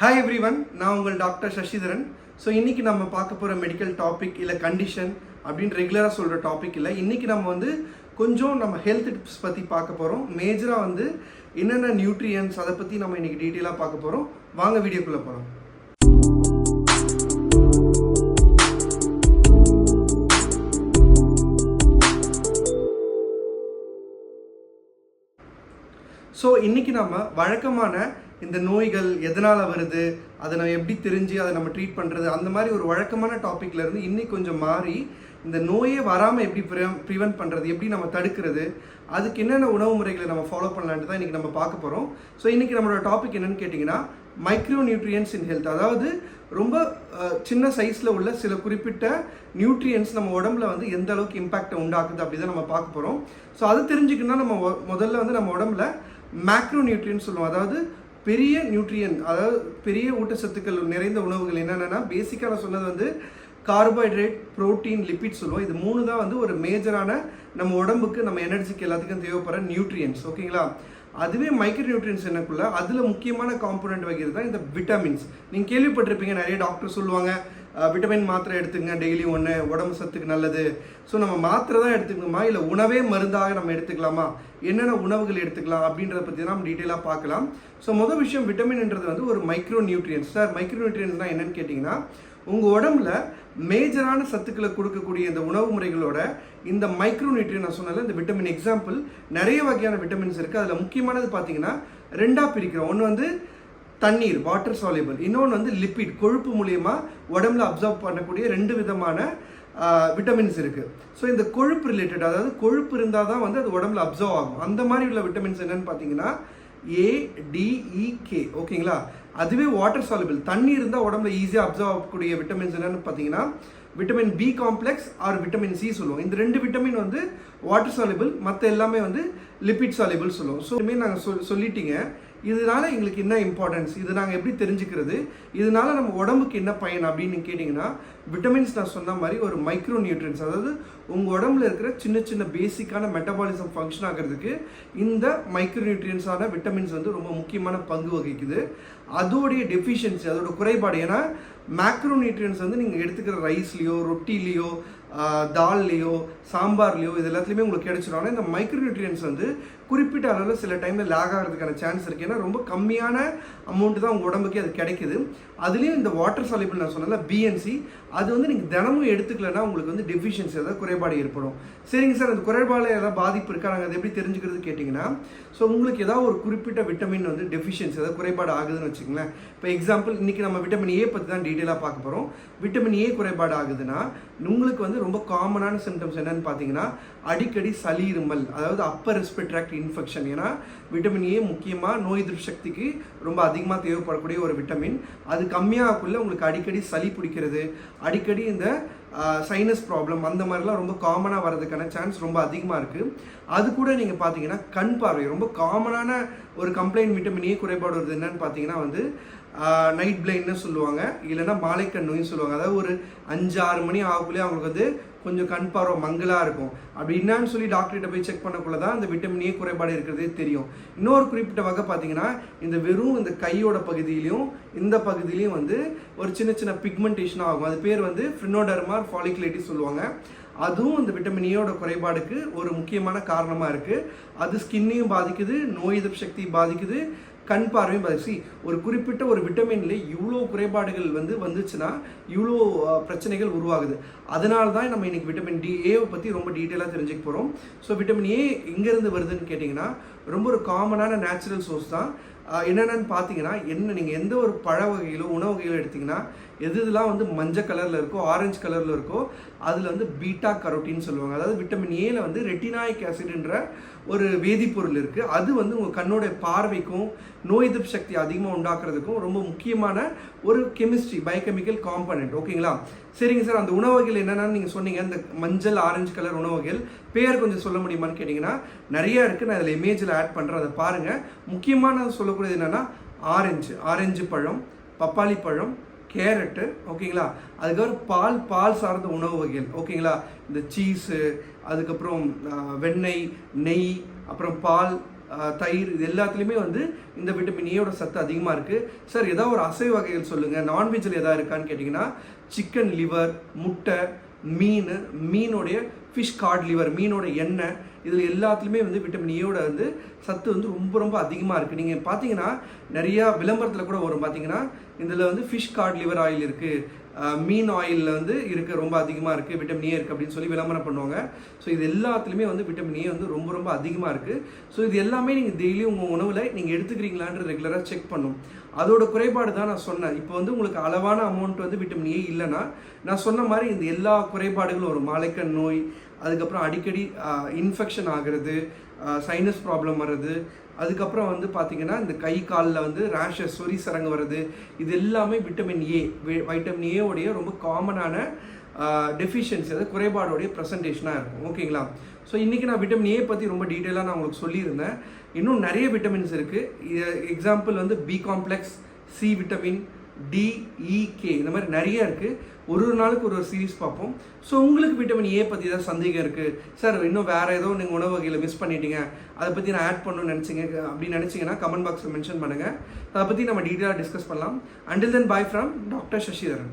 Hi everyone, நான் உங்கள் doctor Sasitharan. So இன்றைக்கி நம்ம பார்க்க போகிற மெடிக்கல் டாபிக் இல்லை கண்டிஷன் அப்படின்னு ரெகுலராக சொல்கிற டாபிக் இல்லை. இன்றைக்கி நம்ம கொஞ்சம் நம்ம ஹெல்த் டிப்ஸ் பற்றி பார்க்க போகிறோம். மேஜராக என்னென்ன நியூட்ரியன்ஸ் அதை பற்றி நம்ம இன்றைக்கி டீட்டெயிலாக பார்க்க போகிறோம். வாங்க வீடியோக்குள்ளே போகிறோம். ஸோ இன்றைக்கி நம்ம வழக்கமான இந்த நோய்கள் எதனால் வருது, அதை நம்ம எப்படி தெரிஞ்சு அதை நம்ம ட்ரீட் பண்ணுறது, அந்த மாதிரி ஒரு வழக்கமான டாப்பிக்லேருந்து இன்னைக்கு கொஞ்சம் மாறி இந்த நோயே வராமல் எப்படி ப்ரிவென்ட் பண்ணுறது, எப்படி நம்ம தடுக்கிறது, அதுக்கு என்னென்ன உணவு முறைகளை நம்ம ஃபாலோ பண்ணலான்ட்டு தான் இன்றைக்கி நம்ம பார்க்க போகிறோம். ஸோ இன்றைக்கி நம்மளோட டாபிக் என்னென்னு கேட்டிங்கன்னா மைக்ரோ நியூட்ரியன்ஸ் இன் ஹெல்த். அதாவது ரொம்ப சின்ன சைஸில் உள்ள சில குறிப்பிட்ட நியூட்ரியன்ஸ் நம்ம உடம்புல எந்த அளவுக்கு இம்பாக்டை உண்டாக்குது அப்படி தான் நம்ம பார்க்க போகிறோம். ஸோ அது தெரிஞ்சுக்கணுன்னா நம்ம முதல்ல நம்ம உடம்புல மேக்ரோ நியூட்ரியன்ஸ் சொல்லுவோம். அதாவது பெரிய நியூட்ரியன், அதாவது பெரிய ஊட்டச்சத்துக்கள் நிறைந்த உணவுகள் என்னென்னா பேசிக்காக நான் சொன்னது கார்போஹைட்ரேட், ப்ரோட்டீன், லிப்பிட் சொல்லுவோம். இது மூணு தான் ஒரு மேஜரான நம்ம உடம்புக்கு நம்ம எனர்ஜிக்கு எல்லாத்துக்கும் தேவைப்படுற நியூட்ரியன்ஸ். ஓகேங்களா? அதுவே மைக்ரோ நியூட்ரியன்ஸ் என்னக்குள்ள அதில் முக்கியமான காம்போனன்ட் வகையில் தான் இந்த விட்டமின்ஸ். நீங்கள் கேள்விப்பட்டிருப்பீங்க, நிறைய டாக்டர் சொல்லுவாங்க விட்டமின் மாத்திரை எடுத்துங்க டெய்லி ஒன்று, உடம்பு சத்துக்கு நல்லது. ஸோ நம்ம மாத்திரை தான் எடுத்துக்கணுமா இல்லை உணவே மருந்தாக நம்ம எடுத்துக்கலாமா, என்னென்ன உணவுகள் எடுத்துக்கலாம் அப்படின்றத பற்றி தான் நம்ம டீட்டெயிலாக பார்க்கலாம். ஸோ முதல் விஷயம், விட்டமின்ன்றது ஒரு மைக்ரோ நியூட்ரியன்ஸ். சார் மைக்ரோ நியூட்ரியன்ஸ்னால் என்னென்னு கேட்டிங்கன்னா உங்கள் உடம்புல மேஜரான சத்துக்களை கொடுக்கக்கூடிய இந்த உணவு முறைகளோட இந்த மைக்ரோ நியூட்ரியன் நான் சொன்னால இந்த விட்டமின் எக்ஸாம்பிள் நிறைய வகையான விட்டமின்ஸ் இருக்குது. அதில் முக்கியமானது பார்த்தீங்கன்னா ரெண்டாக பிரிக்கிறோம். ஒன்று தண்ணீர், வாட்டர் சால்யூபிள், இன்னொன்று லிப்பிட், கொழுப்பு மூலியமா உடம்புல அப்சர்வ் பண்ணக்கூடிய ரெண்டு விதமான விட்டமின்ஸ் இருக்குது. ஸோ இந்த கொழுப்பு ரிலேட்டட், அதாவது கொழுப்பு இருந்தால் தான் அது உடம்புல அப்சர்வ் ஆகும். அந்த மாதிரி உள்ள விட்டமின்ஸ் என்னன்னு பார்த்தீங்கன்னா ADEK. ஓகேங்களா? அதுவே வாட்டர் சால்யூபிள், தண்ணி இருந்தால் உடம்புல ஈஸியாக அப்சர்வ் ஆகக்கூடிய விட்டமின்ஸ் என்னன்னு பார்த்தீங்கன்னா vitamin B complex or vitamin C சொல்லுவோம். இந்த ரெண்டு விட்டமின் வாட்டர் சால்யூபிள், மற்ற எல்லாமே லிப்பிட் சால்யூபிள் சொல்லுவோம். ஸோ இதுமாரி நாங்கள் சொல்லிட்டீங்க. இதனால எங்களுக்கு என்ன இம்பார்ட்டன்ஸ், இது நாங்கள் எப்படி தெரிஞ்சுக்கிறது, இதனால நம்ம உடம்புக்கு என்ன பயன் அப்படின்னு கேட்டிங்கன்னா விட்டமின்ஸ் நான் சொன்ன மாதிரி ஒரு மைக்ரோ நியூட்ரியன்ஸ். அதாவது உங்கள் உடம்புல இருக்கிற சின்ன சின்ன பேசிக்கான மெட்டபாலிசம் ஃபங்க்ஷன் ஆகிறதுக்கு இந்த மைக்ரோ நியூட்ரியன்ஸான விட்டமின்ஸ் ரொம்ப முக்கியமான பங்கு வகிக்குது. அதோடைய டெஃபிஷியன்சி, அதோட குறைபாடு, ஏன்னா மேக்ரோ நியூட்ரியன்ஸ் நீங்கள் எடுத்துக்கிற ரைஸ்லேயோ, ரொட்டிலேயோ, தால்லையோ, சாம்பார்லையோ இது எல்லாத்துலேயுமே உங்களுக்கு கிடைச்சிடும். ஆனால் இந்த மைக்ரோ நியூட்ரியன்ஸ் குறிப்பிட்ட அளவில் சில டைமில் லேக் ஆகிறதுக்கான சான்ஸ் இருக்குது. ஏன்னா ரொம்ப கம்மியான அமௌண்ட்டு தான் உங்கள் உடம்புக்கு அது கிடைக்குது. அதுலேயும் இந்த வாட்டர் சால்யூபிள் நான் சொன்னல BNC, அது நீங்கள் தினமும் எடுத்துக்கலன்னா உங்களுக்கு டெஃபிஷியன்சி, அதாவது குறைபாடு ஏற்படும். சரிங்க சார், அந்த குறைபாடு ஏதாவது பாதிப்பு இருக்கா, நாங்கள் அதை எப்படி தெரிஞ்சுக்கிறது கேட்டிங்கன்னா, ஸோ உங்களுக்கு ஏதாவது ஒரு குறிப்பிட்ட விட்டமின் டெஃபிஷியன்சி, அதாவது குறைபாடு ஆகுதுன்னு வச்சுக்கோங்களேன். இப்போ எக்ஸாம்பிள் இன்றைக்கி நம்ம விட்டமின் A பற்றி தான் டீட்டெயிலாக பார்க்க போகிறோம். விட்டமின் A குறைபாடு ஆகுதுன்னா உங்களுக்கு ரொம்ப காமனான சிம்டம்ஸ் என்னன்னு பார்த்தீங்கன்னா அடிக்கடி சளி, இருமல், அதாவது அப்பர் ரெஸ்பிரேட்டரி ட்ராக்ட் இன்ஃபெக்ஷன். ஏன்னா விட்டமின் A முக்கியமாக நோய் எதிர்ப்பு சக்திக்கு ரொம்ப அதிகமாக தேவைப்படக்கூடிய ஒரு விட்டமின். அது கம்மியாகக்குள்ள உங்களுக்கு அடிக்கடி சளி பிடிக்கிறது, அடிக்கடி இந்த சைனஸ் ப்ராப்ளம், அந்த மாதிரிலாம் ரொம்ப காமனாக வர்றதுக்கான சான்ஸ் ரொம்ப அதிகமாக இருக்குது. அது கூட நீங்கள் பார்த்தீங்கன்னா கண் பார்வை ரொம்ப காமனான ஒரு கம்ப்ளைண்ட் விட்டமின் A குறைபாடு வருது என்னன்னு பார்த்தீங்கன்னா நைட் பிளைண்ட்னு சொல்லுவாங்க, இல்லைன்னா மாலைக்கண் நோயின்னு சொல்லுவாங்க. அதாவது ஒரு 5-6 மணி ஆகக்குள்ளே அவங்களுக்கு கொஞ்சம் கண் பார்வை மங்கலாக இருக்கும். அப்படி என்னன்னு சொல்லி டாக்டர்கிட்ட போய் செக் பண்ணக்குள்ள தான் இந்த விட்டமின் A குறைபாடு இருக்கிறதே தெரியும். இன்னொரு குறிப்பிட்ட வகை பார்த்தீங்கன்னா வெறும் இந்த கையோட பகுதியிலையும் இந்த பகுதியிலையும் ஒரு சின்ன சின்ன பிக்மெண்டேஷன் ஆகும். அது பேர் ஃப்ரினோடெர்மா ஃபாலிகுலேட்டிஸ் சொல்லுவாங்க. அதுவும் இந்த விட்டமின் ஏயோட குறைபாடுக்கு ஒரு முக்கியமான காரணமாக இருக்குது. அது ஸ்கின்னையும் பாதிக்குது, நோய் எதிர்ப்பு சக்தியை பாதிக்குது, கண் பார்வையும் பாதிச்சு. ஒரு குறிப்பிட்ட ஒரு விட்டமின்ல இவ்வளோ குறைபாடுகள் வந்துச்சுன்னா இவ்வளோ பிரச்சனைகள் உருவாகுது. அதனால தான் நம்ம இன்னைக்கு விட்டமின் Aவை பற்றி ரொம்ப டீட்டெயிலாக தெரிஞ்சுக்க போகிறோம். ஸோ விட்டமின் A எங்கேருந்து வருதுன்னு கேட்டிங்கன்னா ரொம்ப ஒரு காமனான நேச்சுரல் சோர்ஸ் தான். என்னென்னு பார்த்தீங்கன்னா நீங்கள் எந்த ஒரு பழ வகையிலோ உணவு வகையிலோ எடுத்திங்கன்னா எதுலாம் மஞ்சள் கலரில் இருக்கோ, ஆரஞ்சு கலரில் இருக்கோ, அதில் பீட்டா கரோட்டின்னு சொல்லுவாங்க. அதாவது விட்டமின் ஏல ரெட்டினாயிக் ஆசிட்ன்ற ஒரு வேதிப்பொருள் இருக்குது. அது உங்கள் கண்ணோட பார்வைக்கும் நோய் எதிர்ப்பு சக்தி அதிகமாக உண்டாக்குறதுக்கும் ரொம்ப முக்கியமான ஒரு கெமிஸ்ட்ரி, பயோகெமிக்கல் காம்பனண்ட். ஓகேங்களா? சரிங்க சார், அந்த உணவு வகைகள் என்னென்னு நீங்கள் சொன்னீங்க, இந்த மஞ்சள் ஆரஞ்சு கலர் உணவு வகைகள் பேர் கொஞ்சம் சொல்ல முடியுமான்னு கேட்டிங்கன்னா நிறையா இருக்குது. நான் அதில் இமேஜில் ஆட் பண்ணுறேன், அதை பாருங்கள். முக்கியமான சொல்லக்கூடியது என்னென்னா ஆரஞ்சு பழம், பப்பாளி பழம், கேரட்டு. ஓகேங்களா? அதுக்கப்புறம் பால் சார்ந்த உணவு வகைகள். ஓகேங்களா? இந்த சீஸு, அதுக்கப்புறம் வெண்ணெய், நெய், அப்புறம் பால், தயிர் இது எல்லாத்துலேயுமே வந்து இந்த விட்டமின் ஏயோட சத்து அதிகமாக இருக்குது. சார் ஏதாவது ஒரு அசைவ வகைகள் சொல்லுங்கள், நான்வெஜ்ஜில் எதாவது இருக்கான்னு கேட்டிங்கன்னா சிக்கன் லிவர், முட்டை, மீனுடைய ஃபிஷ் கார்ட் லிவர், மீனோட எண்ணெய், இதில் எல்லாத்துலேயுமே வந்து விட்டமின் ஏயோட வந்து சத்து வந்து ரொம்ப ரொம்ப அதிகமாக இருக்குது. நீங்கள் பார்த்தீங்கன்னா நிறையா விளம்பரத்தில் கூட வரும், பார்த்தீங்கன்னா இதில் வந்து ஃபிஷ் கார்ட் லிவர் ஆயில் இருக்குது, மீன் ஆயிலில் வந்து இருக்குது, ரொம்ப அதிகமாக இருக்குது, விட்டமின் ஏ இருக்குது அப்படின்னு சொல்லி விளம்பரம் பண்ணுவாங்க. ஸோ இது எல்லாத்துலேயுமே வந்து விட்டமின் ஏ வந்து ரொம்ப ரொம்ப அதிகமாக இருக்குது. ஸோ இது எல்லாமே நீங்கள் டெய்லி உங்கள் உணவில் நீங்கள் எடுத்துக்கிறீங்களான்னு ரெகுலராக செக் பண்ணும். அதோட குறைபாடு தான் நான் சொன்னேன். இப்போ வந்து உங்களுக்கு அளவான அமௌண்ட் வந்து விட்டமின் ஏ இல்லைன்னா நான் சொன்ன மாதிரி இந்த எல்லா குறைபாடுகளும் வரும். மலைக்கண் நோய், அதுக்கப்புறம் அடிக்கடி இன்ஃபெக்ஷன் ஆகிறது, சைனஸ் ப்ராப்ளம் வர்றது, அதுக்கப்புறம் வந்து பார்த்திங்கன்னா இந்த கை காலில் வந்து ரேஷஸ், சொறி சரங்கு வர்றது, இது எல்லாமே விட்டமின் ஏ, வைட்டமின் ஏவோடைய ரொம்ப காமனான டெஃபிஷியன்சி, அதாவது குறைபாடோடைய ப்ரெசன்டேஷனாக இருக்கும். ஓகேங்களா? ஸோ இன்றைக்கி நான் விட்டமின் ஏ பற்றி ரொம்ப டீட்டெயிலாக நான் உங்களுக்கு சொல்லியிருந்தேன். இன்னும் நிறைய விட்டமின்ஸ் இருக்குது. எக்ஸாம்பிள் வந்து பி காம்ப்ளெக்ஸ், சி விட்டமின், டிஇகே, இந்த மாதிரி நிறைய இருக்குது. ஒரு நாளுக்கு ஒரு சீரீஸ் பார்ப்போம். ஸோ உங்களுக்கு விட்டமின் ஏ பற்றி ஏதாவது சந்தேகம் இருக்குது, சார் இன்னும் வேறு ஏதோ நீங்கள் உணவு வகையில் மிஸ் பண்ணிட்டீங்க, அதை பற்றி நான் ஆட் பண்ணணும்னு அப்படின்னு நினச்சிங்கன்னா கமெண்ட் பாக்ஸில் மென்ஷன் பண்ணுங்கள். அதை பற்றி நம்ம டீட்டெயிலாக டிஸ்கஸ் பண்ணலாம். Until then, bye from doctor Sasitharan.